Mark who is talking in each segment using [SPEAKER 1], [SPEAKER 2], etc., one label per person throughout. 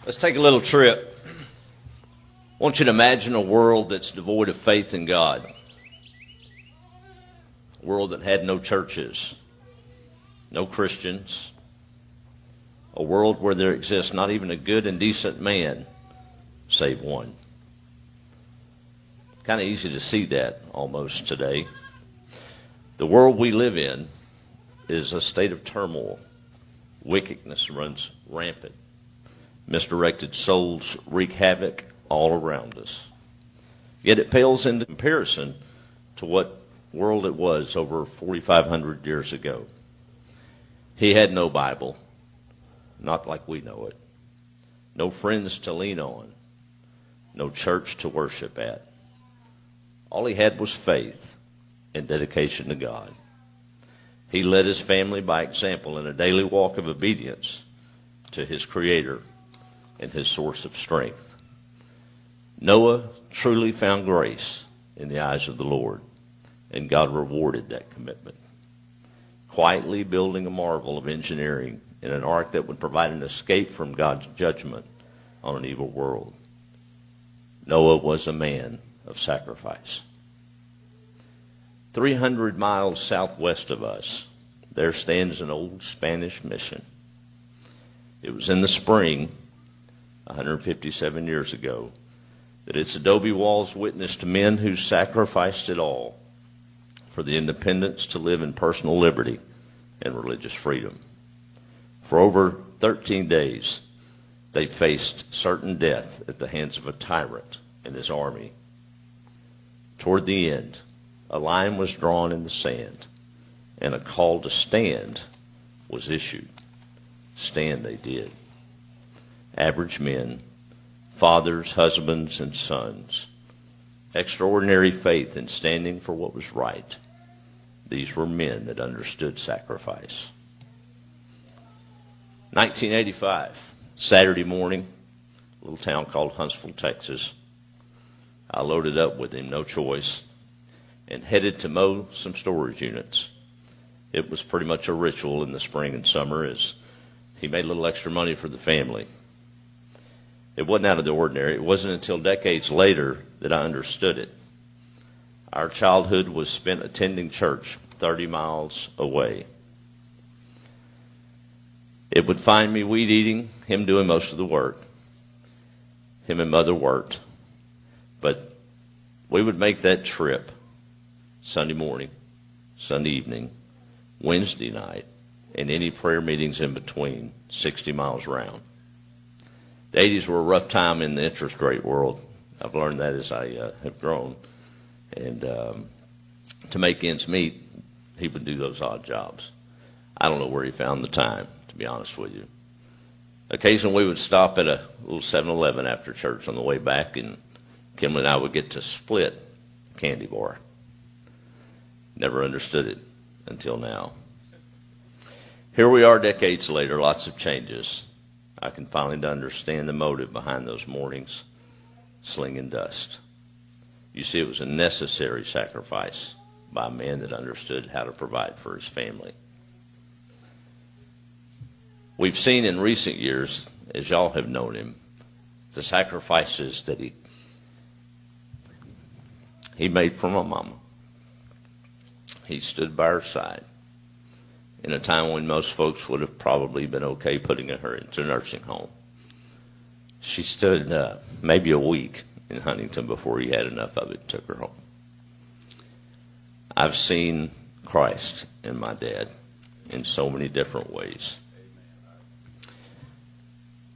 [SPEAKER 1] Let's take a little trip. I want you to imagine a world that's devoid of faith in God. A world that had no churches, no Christians. A world where there exists not even a good and decent man, save one. Kind of easy to see that almost today. The world we live in is a state of turmoil. Wickedness runs rampant. Misdirected souls wreak havoc all around us. Yet it pales into comparison to what world it was over 4,500 years ago. He had no Bible, not like we know it. No friends to lean on. No church to worship at. All he had was faith and dedication to God. He led his family by example in a daily walk of obedience to his Creator and his source of strength. Noah truly found grace in the eyes of the Lord, and God rewarded that commitment. Quietly building a marvel of engineering in an ark that would provide an escape from God's judgment on an evil world. Noah was a man of sacrifice. 300 miles southwest of us, there stands an old Spanish mission. It was in the spring, 157 years ago, that its adobe walls witnessed men who sacrificed it all for the independence to live in personal liberty and religious freedom. For over 13 days, they faced certain death at the hands of a tyrant and his army. Toward the end, a line was drawn in the sand, and a call to stand was issued. Stand they did. Average men, fathers, husbands, and sons. Extraordinary faith in standing for what was right. These were men that understood sacrifice. 1985, Saturday morning, a little town called Huntsville, Texas. I loaded up with him, no choice, and headed to mow some storage units. It was pretty much a ritual in the spring and summer as he made a little extra money for the family. It wasn't out of the ordinary. It wasn't until decades later that I understood it. Our childhood was spent attending church 30 miles away. It would find me weed eating, him doing most of the work. Him and Mother worked. But we would make that trip Sunday morning, Sunday evening, Wednesday night, and any prayer meetings in between, 60 miles round. The 80s were a rough time in the interest rate world. I've learned that as I have grown. And to make ends meet, he would do those odd jobs. I don't know where he found the time, to be honest with you. Occasionally we would stop at a little 7-Eleven after church on the way back, and Kim and I would get to split a candy bar. Never understood it until now. Here we are decades later, lots of changes. I can finally understand the motive behind those mornings, slinging dust. You see, it was a necessary sacrifice by a man that understood how to provide for his family. We've seen in recent years, as y'all have known him, the sacrifices that he made for my mama. He stood by her side in a time when most folks would have probably been okay putting her into a nursing home. She stood maybe a week in Huntington before he had enough of it and took her home. I've seen Christ in my dad in so many different ways.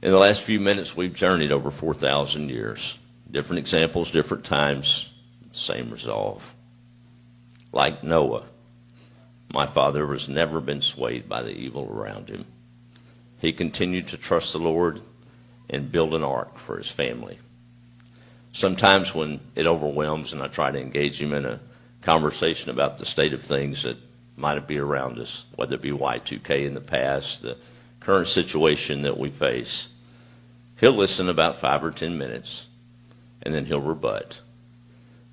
[SPEAKER 1] In the last few minutes, we've journeyed over 4,000 years. Different examples, different times, same resolve. Like Noah, my father has never been swayed by the evil around him. He continued to trust the Lord and build an ark for his family. Sometimes when it overwhelms and I try to engage him in a conversation about the state of things that might be around us, whether it be Y2K in the past, the current situation that we face, he'll listen about 5 or 10 minutes, and then he'll rebut.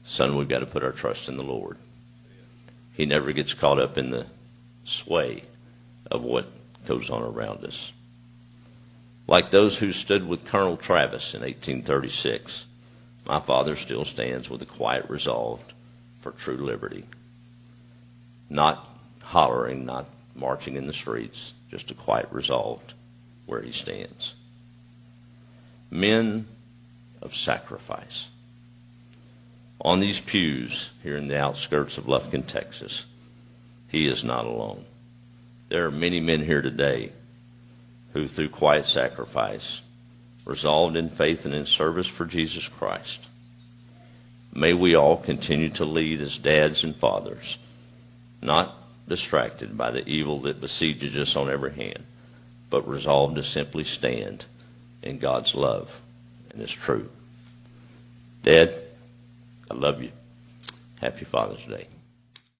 [SPEAKER 1] Son, we've got to put our trust in the Lord. He never gets caught up in the sway of what goes on around us. Like those who stood with Colonel Travis in 1836, my father still stands with a quiet resolve for true liberty. Not hollering, not marching in the streets, just a quiet resolve where he stands. Men of sacrifice. On these pews here in the outskirts of Lufkin, Texas, he is not alone. There are many men here today who, through quiet sacrifice, resolved in faith and in service for Jesus Christ. May we all continue to lead as dads and fathers, not distracted by the evil that besieges us on every hand, but resolved to simply stand in God's love and His truth. Dad, I love you. Happy Father's Day.